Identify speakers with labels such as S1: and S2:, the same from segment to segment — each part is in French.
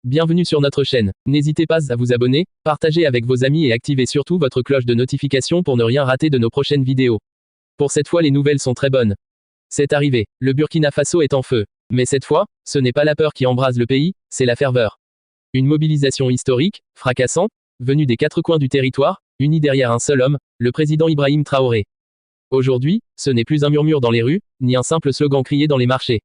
S1: Bienvenue sur notre chaîne. N'hésitez pas à vous abonner, partager avec vos amis et activez surtout votre cloche de notification pour ne rien rater de nos prochaines vidéos. Pour cette fois, les nouvelles sont très bonnes. C'est arrivé, le Burkina Faso est en feu. Mais cette fois, ce n'est pas la peur qui embrase le pays, c'est la ferveur. Une mobilisation historique, fracassante, venue des quatre coins du territoire, unie derrière un seul homme, le président Ibrahim Traoré. Aujourd'hui, ce n'est plus un murmure dans les rues, ni un simple slogan crié dans les marchés.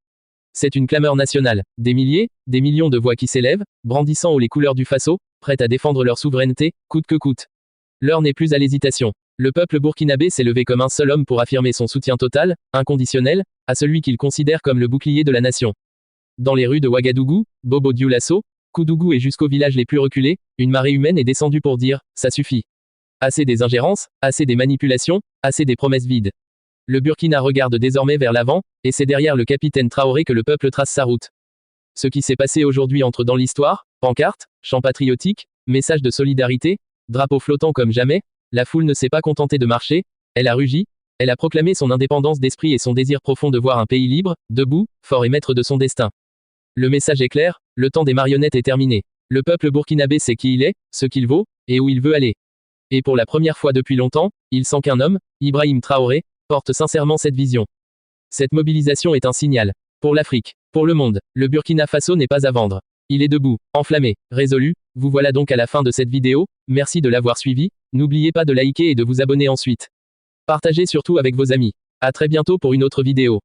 S1: C'est une clameur nationale, des milliers, des millions de voix qui s'élèvent, brandissant haut les couleurs du Faso, prêtes à défendre leur souveraineté, coûte que coûte. L'heure n'est plus à l'hésitation. Le peuple burkinabé s'est levé comme un seul homme pour affirmer son soutien total, inconditionnel, à celui qu'il considère comme le bouclier de la nation. Dans les rues de Ouagadougou, Bobo-Dioulasso, Koudougou et jusqu'aux villages les plus reculés, une marée humaine est descendue pour dire « ça suffit ». Assez des ingérences, assez des manipulations, assez des promesses vides. Le Burkina regarde désormais vers l'avant, et c'est derrière le capitaine Traoré que le peuple trace sa route. Ce qui s'est passé aujourd'hui entre dans l'histoire, pancartes, chants patriotiques, messages de solidarité, drapeaux flottants comme jamais, la foule ne s'est pas contentée de marcher, elle a rugi, elle a proclamé son indépendance d'esprit et son désir profond de voir un pays libre, debout, fort et maître de son destin. Le message est clair, le temps des marionnettes est terminé. Le peuple burkinabé sait qui il est, ce qu'il vaut, et où il veut aller. Et pour la première fois depuis longtemps, il sent qu'un homme, Ibrahim Traoré, porte sincèrement cette vision. Cette mobilisation est un signal. Pour l'Afrique, pour le monde, le Burkina Faso n'est pas à vendre. Il est debout, enflammé, résolu. Vous voilà donc à la fin de cette vidéo, merci de l'avoir suivi, n'oubliez pas de liker et de vous abonner ensuite. Partagez surtout avec vos amis. À très bientôt pour une autre vidéo.